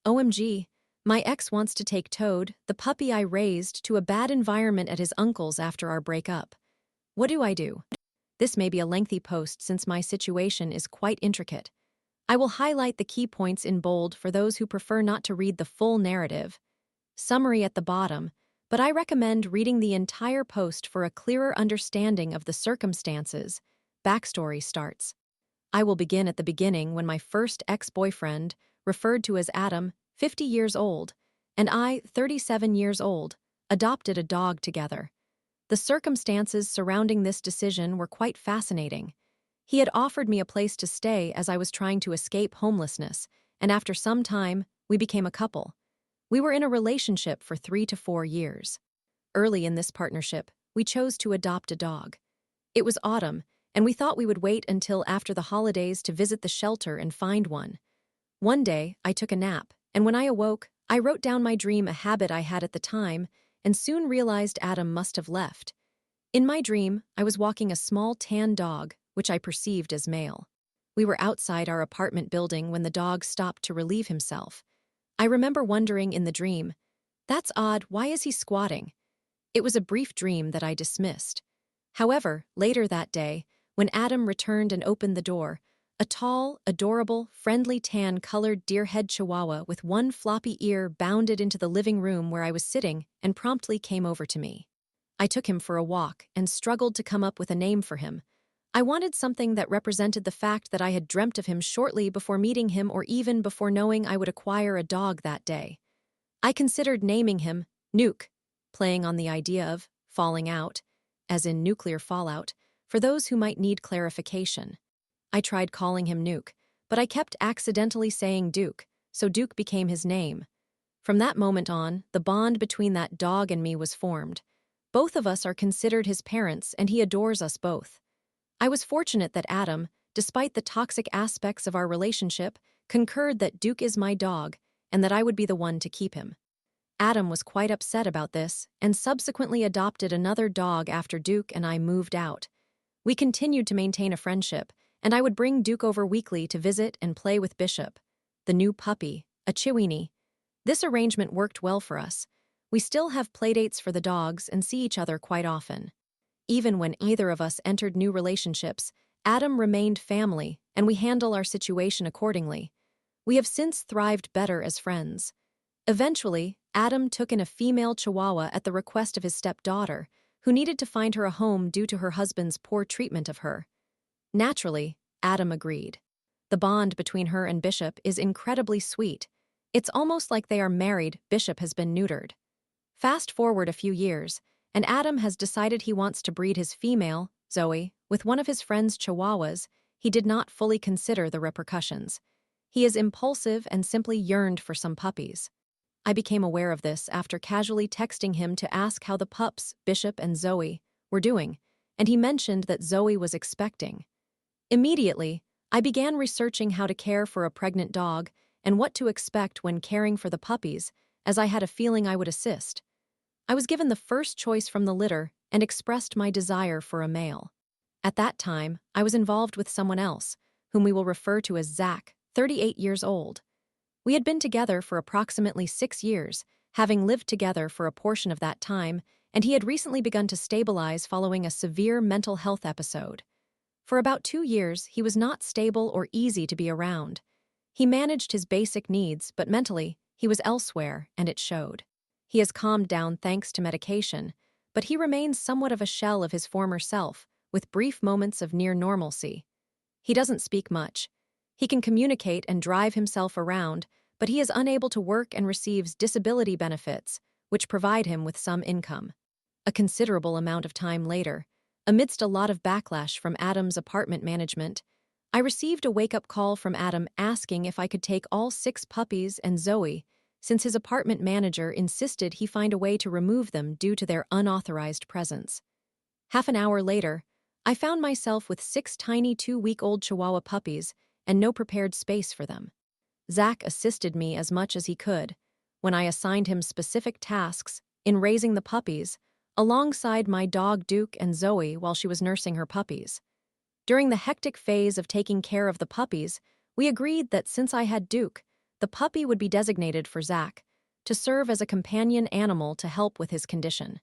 OMG, my ex wants to take Toad, the puppy I raised, to a bad environment at his uncle's after our breakup. What do I do? This may be a lengthy post since my situation is quite intricate. I will highlight the key points in bold for those who prefer not to read the full narrative. Summary at the bottom, but I recommend reading the entire post for a clearer understanding of the circumstances. Backstory starts. I will begin at the beginning when my first ex-boyfriend, referred to as Adam, 50 years old, and I, 37 years old, adopted a dog together. The circumstances surrounding this decision were quite fascinating. He had offered me a place to stay as I was trying to escape homelessness, and after some time, we became a couple. We were in a relationship for 3 to 4 years. Early in this partnership, we chose to adopt a dog. It was autumn, and we thought we would wait until after the holidays to visit the shelter and find one. One day, I took a nap, and when I awoke, I wrote down my dream, a habit I had at the time, and soon realized Adam must have left. In my dream, I was walking a small tan dog, which I perceived as male. We were outside our apartment building when the dog stopped to relieve himself. I remember wondering in the dream, "That's odd, why is he squatting?" It was a brief dream that I dismissed. However, later that day, when Adam returned and opened the door, a tall, adorable, friendly tan-colored deer-head chihuahua with one floppy ear bounded into the living room where I was sitting and promptly came over to me. I took him for a walk and struggled to come up with a name for him. I wanted something that represented the fact that I had dreamt of him shortly before meeting him or even before knowing I would acquire a dog that day. I considered naming him Nuke, playing on the idea of falling out, as in nuclear fallout, for those who might need clarification. I tried calling him Nuke, but I kept accidentally saying Duke, so Duke became his name. From that moment on, the bond between that dog and me was formed. Both of us are considered his parents, and he adores us both. I was fortunate that Adam, despite the toxic aspects of our relationship, concurred that Duke is my dog and that I would be the one to keep him. Adam was quite upset about this and subsequently adopted another dog after Duke and I moved out. We continued to maintain a friendship, and I would bring Duke over weekly to visit and play with Bishop, the new puppy, a Chiweenie. This arrangement worked well for us. We still have playdates for the dogs and see each other quite often. Even when either of us entered new relationships, Adam remained family, and we handle our situation accordingly. We have since thrived better as friends. Eventually, Adam took in a female Chihuahua at the request of his stepdaughter, who needed to find her a home due to her husband's poor treatment of her. Naturally, Adam agreed. The bond between her and Bishop is incredibly sweet. It's almost like they are married. Bishop has been neutered. Fast forward a few years, and Adam has decided he wants to breed his female, Zoe, with one of his friend's Chihuahuas. He did not fully consider the repercussions. He is impulsive and simply yearned for some puppies. I became aware of this after casually texting him to ask how the pups, Bishop and Zoe, were doing, and he mentioned that Zoe was expecting. Immediately, I began researching how to care for a pregnant dog and what to expect when caring for the puppies, as I had a feeling I would assist. I was given the first choice from the litter and expressed my desire for a male. At that time, I was involved with someone else, whom we will refer to as Zach, 38 years old. We had been together for approximately 6 years, having lived together for a portion of that time, and he had recently begun to stabilize following a severe mental health episode. For about 2 years, he was not stable or easy to be around. He managed his basic needs, but mentally, he was elsewhere, and it showed. He has calmed down thanks to medication, but he remains somewhat of a shell of his former self, with brief moments of near normalcy. He doesn't speak much. He can communicate and drive himself around, but he is unable to work and receives disability benefits, which provide him with some income. A considerable amount of time later, amidst a lot of backlash from Adam's apartment management, I received a wake-up call from Adam asking if I could take all 6 puppies and Zoe, since his apartment manager insisted he find a way to remove them due to their unauthorized presence. Half an hour later, I found myself with 6 tiny 2-week-old Chihuahua puppies and no prepared space for them. Zach assisted me as much as he could when I assigned him specific tasks in raising the puppies, alongside my dog Duke and Zoe while she was nursing her puppies. During the hectic phase of taking care of the puppies, we agreed that since I had Duke, The puppy would be designated for Zach, to serve as a companion animal to help with his condition.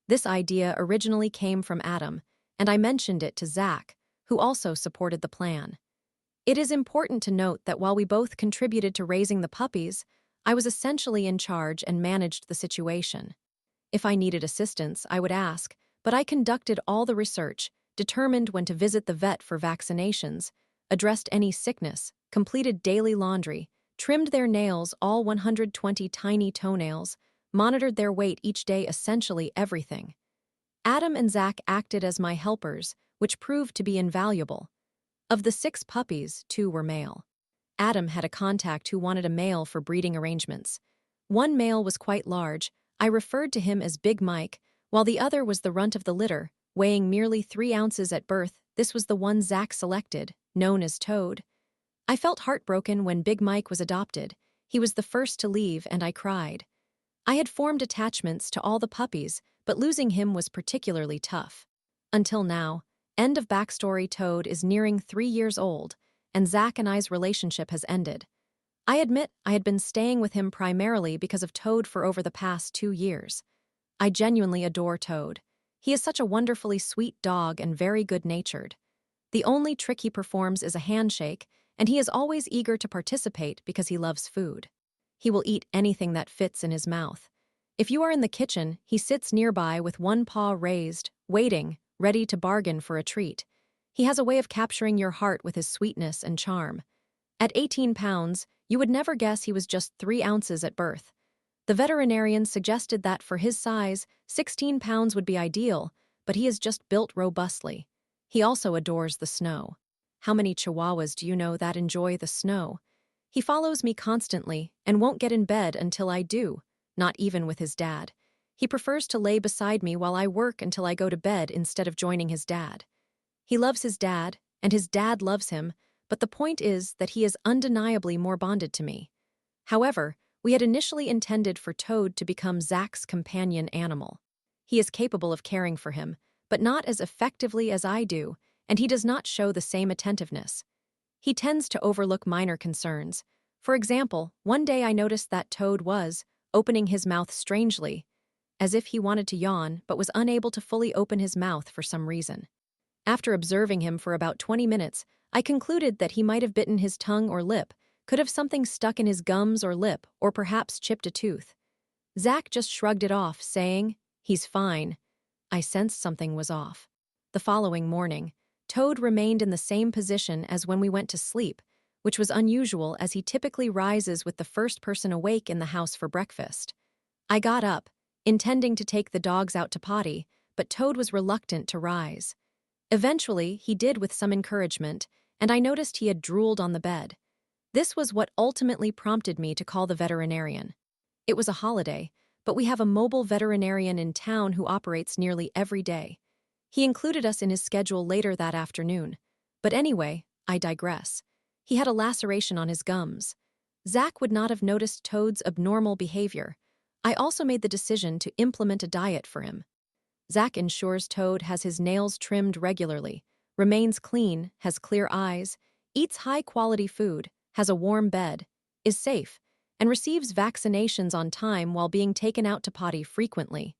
This idea originally came from Adam, and I mentioned it to Zach, who also supported the plan. It is important to note that while we both contributed to raising the puppies, I was essentially in charge and managed the situation. If I needed assistance, I would ask, but I conducted all the research, determined when to visit the vet for vaccinations, addressed any sickness, completed daily laundry, trimmed their nails, all 120 tiny toenails, monitored their weight each day, essentially everything. Adam and Zach acted as my helpers, which proved to be invaluable. Of the 6 puppies, 2 were male. Adam had a contact who wanted a male for breeding arrangements. One male was quite large. I referred to him as Big Mike, while the other was the runt of the litter, weighing merely 3 ounces at birth. This was the one Zach selected, known as Toad. I felt heartbroken when Big Mike was adopted. He was the first to leave, and I cried. I had formed attachments to all the puppies, but losing him was particularly tough. Until now, end of backstory. Toad is nearing 3 years old, and Zach and I's relationship has ended. I admit I had been staying with him primarily because of Toad for over the past 2 years. I genuinely adore Toad. He is such a wonderfully sweet dog and very good-natured. The only trick he performs is a handshake, and he is always eager to participate because he loves food. He will eat anything that fits in his mouth. If you are in the kitchen, he sits nearby with one paw raised, waiting, ready to bargain for a treat. He has a way of capturing your heart with his sweetness and charm. At 18 pounds, you would never guess he was just 3 ounces at birth. The veterinarian suggested that for his size, 16 pounds would be ideal, but he is just built robustly. He also adores the snow. How many Chihuahuas do you know that enjoy the snow? He follows me constantly and won't get in bed until I do, not even with his dad. He prefers to lay beside me while I work until I go to bed instead of joining his dad. He loves his dad, and his dad loves him, but the point is that he is undeniably more bonded to me. However, we had initially intended for Toad to become Zach's companion animal. He is capable of caring for him, but not as effectively as I do, and he does not show the same attentiveness. He tends to overlook minor concerns. For example, one day I noticed that Toad was opening his mouth strangely, as if he wanted to yawn but was unable to fully open his mouth for some reason. After observing him for about 20 minutes, I concluded that he might have bitten his tongue or lip, could have something stuck in his gums or lip, or perhaps chipped a tooth. Zach just shrugged it off, saying, "He's fine." I sensed something was off. The following morning, Toad remained in the same position as when we went to sleep, which was unusual as he typically rises with the first person awake in the house for breakfast. I got up, intending to take the dogs out to potty, but Toad was reluctant to rise. Eventually, he did with some encouragement, and I noticed he had drooled on the bed. This was what ultimately prompted me to call the veterinarian. It was a holiday, but we have a mobile veterinarian in town who operates nearly every day. He included us in his schedule later that afternoon. But anyway, I digress. He had a laceration on his gums. Zach would not have noticed Toad's abnormal behavior. I also made the decision to implement a diet for him. Zach ensures Toad has his nails trimmed regularly, remains clean, has clear eyes, eats high-quality food, has a warm bed, is safe, and receives vaccinations on time while being taken out to potty frequently.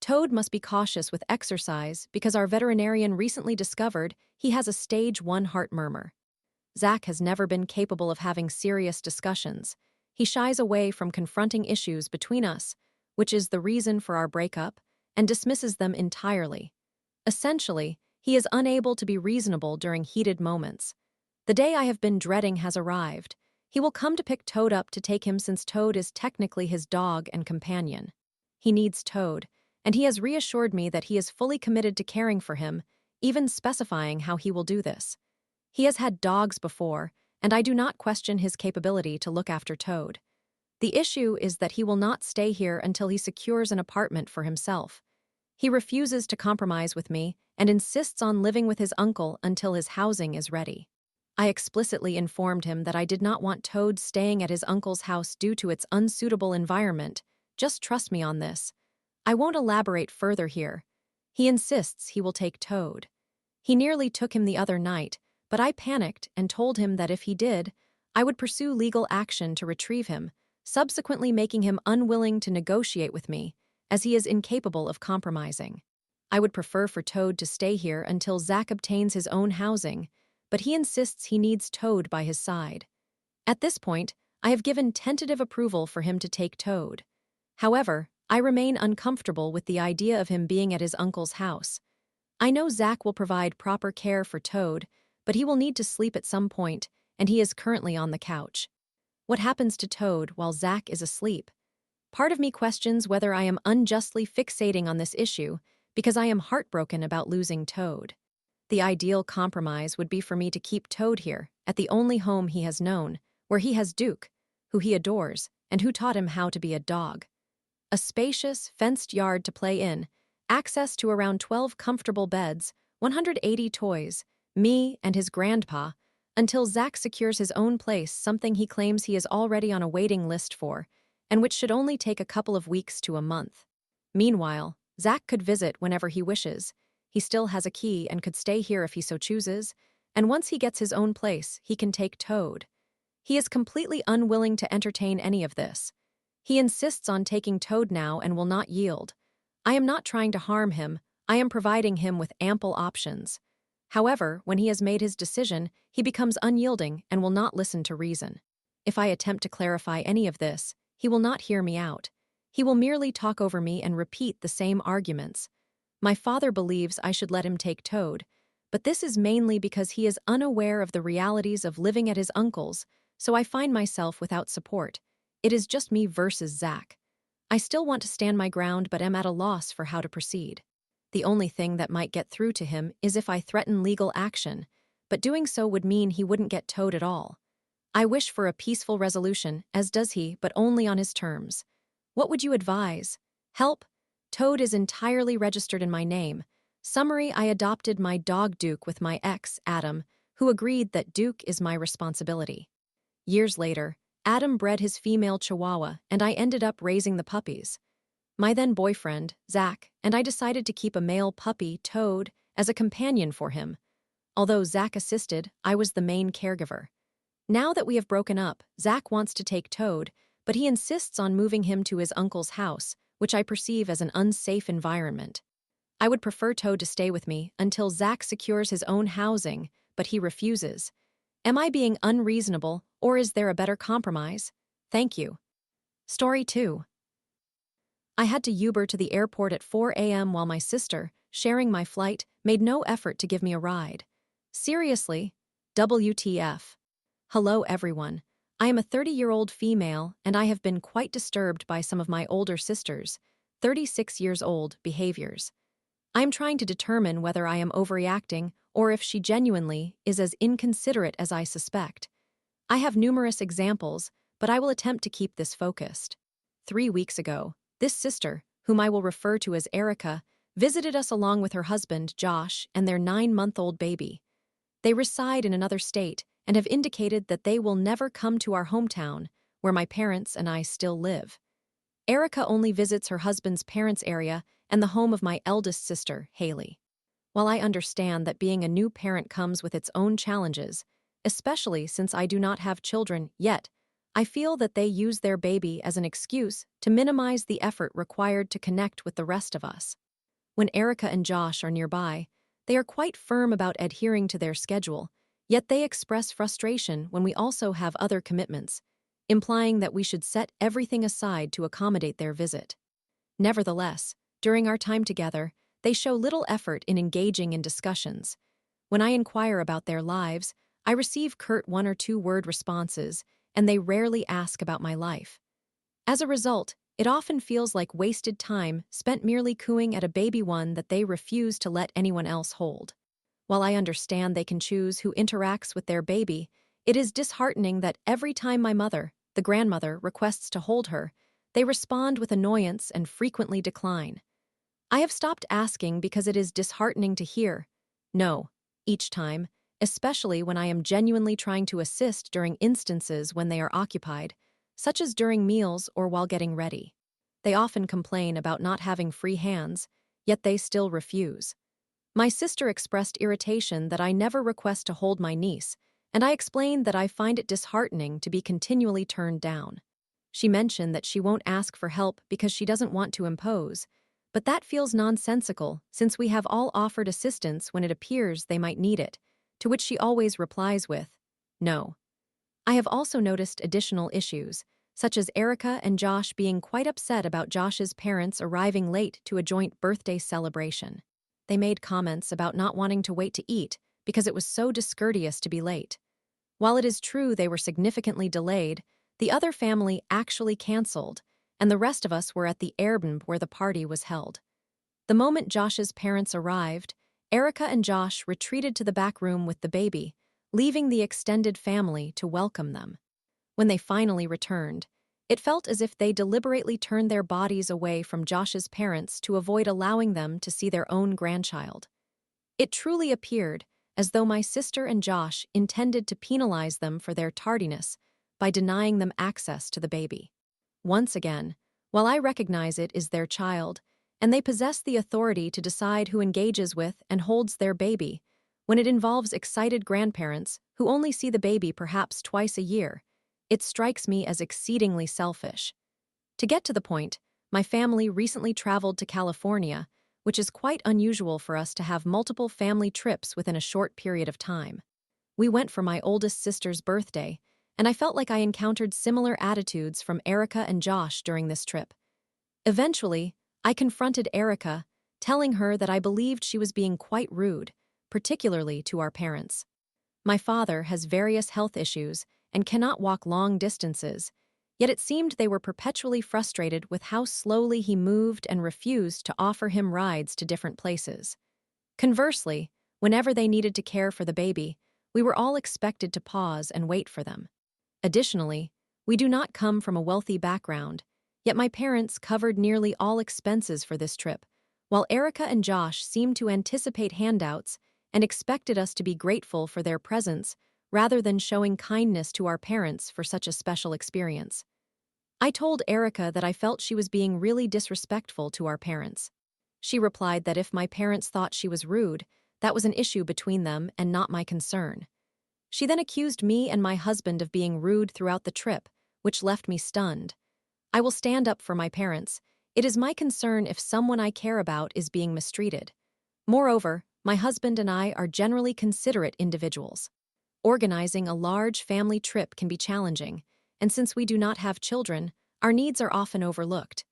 Toad must be cautious with exercise because our veterinarian recently discovered he has a stage 1 heart murmur. Zach has never been capable of having serious discussions. He shies away from confronting issues between us, which is the reason for our breakup, and dismisses them entirely. Essentially, he is unable to be reasonable during heated moments. The day I have been dreading has arrived. He will come to pick Toad up to take him since Toad is technically his dog and companion. He needs Toad, and he has reassured me that he is fully committed to caring for him, even specifying how he will do this. He has had dogs before, and I do not question his capability to look after Toad. The issue is that he will not stay here until he secures an apartment for himself. He refuses to compromise with me and insists on living with his uncle until his housing is ready. I explicitly informed him that I did not want Toad staying at his uncle's house due to its unsuitable environment. Just trust me on this. I won't elaborate further here. He insists he will take Toad. He nearly took him the other night, but I panicked and told him that if he did, I would pursue legal action to retrieve him, subsequently making him unwilling to negotiate with me, as he is incapable of compromising. I would prefer for Toad to stay here until Zack obtains his own housing, but he insists he needs Toad by his side. At this point, I have given tentative approval for him to take Toad. However, I remain uncomfortable with the idea of him being at his uncle's house. I know Zack will provide proper care for Toad, but he will need to sleep at some point, and he is currently on the couch. What happens to Toad while Zack is asleep? Part of me questions whether I am unjustly fixating on this issue because I am heartbroken about losing Toad. The ideal compromise would be for me to keep Toad here, at the only home he has known, where he has Duke, who he adores, and who taught him how to be a dog. A spacious, fenced yard to play in, access to around 12 comfortable beds, 180 toys, me and his grandpa, until Zack secures his own place, something he claims he is already on a waiting list for, and which should only take a couple of weeks to a month. Meanwhile, Zack could visit whenever he wishes. He still has a key and could stay here if he so chooses, and once he gets his own place, he can take Toad. He is completely unwilling to entertain any of this. He insists on taking Toad now and will not yield. I am not trying to harm him, I am providing him with ample options. However, when he has made his decision, he becomes unyielding and will not listen to reason. If I attempt to clarify any of this, he will not hear me out. He will merely talk over me and repeat the same arguments. My father believes I should let him take Toad, but this is mainly because he is unaware of the realities of living at his uncle's, so I find myself without support. It is just me versus Zack. I still want to stand my ground but am at a loss for how to proceed. The only thing that might get through to him is if I threaten legal action, but doing so would mean he wouldn't get Toad at all. I wish for a peaceful resolution, as does he, but only on his terms. What would you advise? Help? Toad is entirely registered in my name. Summary: I adopted my dog Duke with my ex, Adam, who agreed that Duke is my responsibility. Years later, Adam bred his female Chihuahua, and I ended up raising the puppies. My then-boyfriend, Zack, and I decided to keep a male puppy, Toad, as a companion for him. Although Zack assisted, I was the main caregiver. Now that we have broken up, Zack wants to take Toad, but he insists on moving him to his uncle's house, which I perceive as an unsafe environment. I would prefer Toad to stay with me until Zack secures his own housing, but he refuses. Am I being unreasonable, or is there a better compromise? Thank you. Story 2. I had to Uber to the airport at 4 a.m. while my sister, sharing my flight, made no effort to give me a ride. Seriously? WTF. Hello everyone. I am a 30-year-old female, and I have been quite disturbed by some of my older sisters, 36 years old, behaviors. I am trying to determine whether I am overreacting or if she genuinely is as inconsiderate as I suspect. I have numerous examples, but I will attempt to keep this focused. 3 weeks ago, this sister, whom I will refer to as Erica, visited us along with her husband, Josh, and their 9-month-old baby. They reside in another state and have indicated that they will never come to our hometown, where my parents and I still live. Erica only visits her husband's parents' area and the home of my eldest sister, Haley. While I understand that being a new parent comes with its own challenges, especially since I do not have children yet, I feel that they use their baby as an excuse to minimize the effort required to connect with the rest of us. When Erica and Josh are nearby, they are quite firm about adhering to their schedule, yet they express frustration when we also have other commitments, implying that we should set everything aside to accommodate their visit. Nevertheless, during our time together, they show little effort in engaging in discussions. When I inquire about their lives, I receive curt 1- or 2-word responses, and they rarely ask about my life. As a result, it often feels like wasted time spent merely cooing at a baby one that they refuse to let anyone else hold. While I understand they can choose who interacts with their baby, it is disheartening that every time my mother, the grandmother, requests to hold her, they respond with annoyance and frequently decline. I have stopped asking because it is disheartening to hear no each time, especially when I am genuinely trying to assist during instances when they are occupied, such as during meals or while getting ready. They often complain about not having free hands, yet they still refuse. My sister expressed irritation that I never request to hold my niece, and I explained that I find it disheartening to be continually turned down. She mentioned that she won't ask for help because she doesn't want to impose, but that feels nonsensical since we have all offered assistance when it appears they might need it, to which she always replies with, "No." I have also noticed additional issues, such as Erica and Josh being quite upset about Josh's parents arriving late to a joint birthday celebration. They made comments about not wanting to wait to eat because it was so discourteous to be late. While it is true they were significantly delayed, the other family actually canceled, and the rest of us were at the Airbnb where the party was held. The moment Josh's parents arrived, Erica and Josh retreated to the back room with the baby, leaving the extended family to welcome them. When they finally returned, it felt as if they deliberately turned their bodies away from Josh's parents to avoid allowing them to see their own grandchild. It truly appeared as though my sister and Josh intended to penalize them for their tardiness by denying them access to the baby. Once again, while I recognize it is their child, and they possess the authority to decide who engages with and holds their baby, when it involves excited grandparents who only see the baby perhaps twice a year, it strikes me as exceedingly selfish. To get to the point, my family recently traveled to California, which is quite unusual for us to have multiple family trips within a short period of time. We went for my oldest sister's birthday, and I felt like I encountered similar attitudes from Erica and Josh during this trip. Eventually, I confronted Erica, telling her that I believed she was being quite rude, particularly to our parents. My father has various health issues and cannot walk long distances, yet it seemed they were perpetually frustrated with how slowly he moved and refused to offer him rides to different places. Conversely, whenever they needed to care for the baby, we were all expected to pause and wait for them. Additionally, we do not come from a wealthy background, yet my parents covered nearly all expenses for this trip, while Erica and Josh seemed to anticipate handouts and expected us to be grateful for their presence rather than showing kindness to our parents for such a special experience. I told Erica that I felt she was being really disrespectful to our parents. She replied that if my parents thought she was rude, that was an issue between them and not my concern. She then accused me and my husband of being rude throughout the trip, which left me stunned. I will stand up for my parents. It is my concern if someone I care about is being mistreated. Moreover, my husband and I are generally considerate individuals. Organizing a large family trip can be challenging, and since we do not have children, our needs are often overlooked.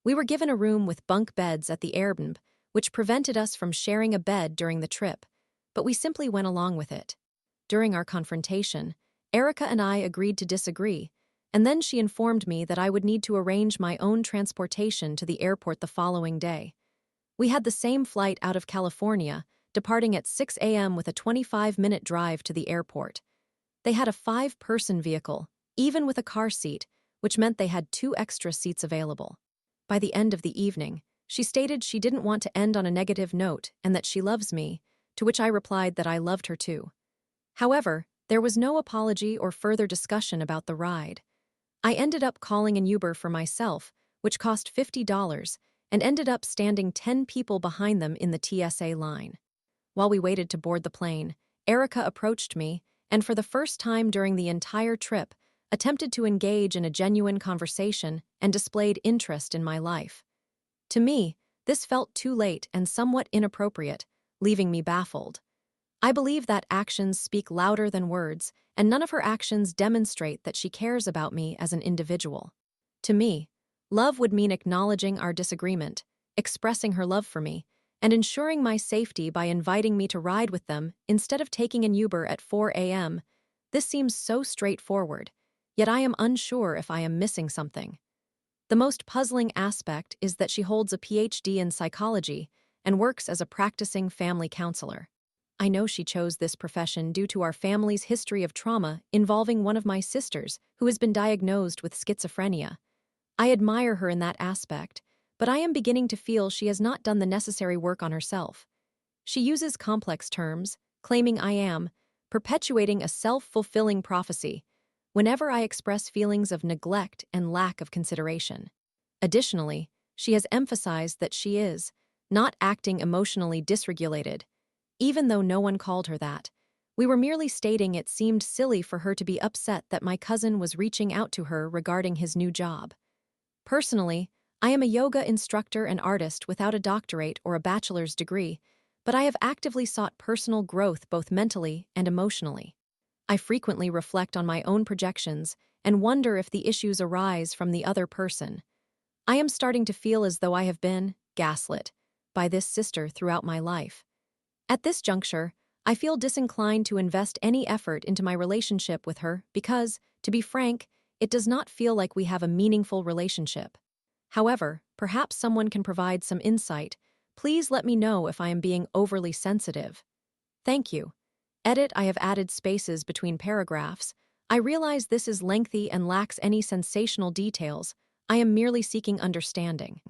We were given a room with bunk beds at the Airbnb, which prevented us from sharing a bed during the trip, but we simply went along with it. During our confrontation, Erica and I agreed to disagree, and then she informed me that I would need to arrange my own transportation to the airport the following day. We had the same flight out of California, departing at 6 a.m. with a 25-minute drive to the airport. They had a 5-person vehicle, even with a car seat, which meant they had 2 extra seats available. By the end of the evening, she stated she didn't want to end on a negative note and that she loves me, to which I replied that I loved her too. However, there was no apology or further discussion about the ride. I ended up calling an Uber for myself, which cost $50, and ended up standing 10 people behind them in the TSA line. While we waited to board the plane, Erica approached me, and for the first time during the entire trip, attempted to engage in a genuine conversation and displayed interest in my life. To me, this felt too late and somewhat inappropriate, leaving me baffled. I believe that actions speak louder than words, and none of her actions demonstrate that she cares about me as an individual. To me, love would mean acknowledging our disagreement, expressing her love for me, and ensuring my safety by inviting me to ride with them instead of taking an Uber at 4 a.m. This seems so straightforward, yet I am unsure if I am missing something. The most puzzling aspect is that she holds a PhD in psychology and works as a practicing family counselor. I know she chose this profession due to our family's history of trauma involving one of my sisters who has been diagnosed with schizophrenia. I admire her in that aspect, but I am beginning to feel she has not done the necessary work on herself. She uses complex terms, claiming I am perpetuating a self-fulfilling prophecy whenever I express feelings of neglect and lack of consideration. Additionally, she has emphasized that she is not acting emotionally dysregulated, even though no one called her that, We were merely stating it seemed silly for her to be upset that my cousin was reaching out to her regarding his new job. Personally, I am a yoga instructor and artist without a doctorate or a bachelor's degree, but I have actively sought personal growth both mentally and emotionally. I frequently reflect on my own projections and wonder if the issues arise from the other person. I am starting to feel as though I have been gaslit by this sister throughout my life. At this juncture, I feel disinclined to invest any effort into my relationship with her because, to be frank, it does not feel like we have a meaningful relationship. However, perhaps someone can provide some insight. Please let me know if I am being overly sensitive. Thank you. Edit: I have added spaces between paragraphs. I realize this is lengthy and lacks any sensational details. I am merely seeking understanding.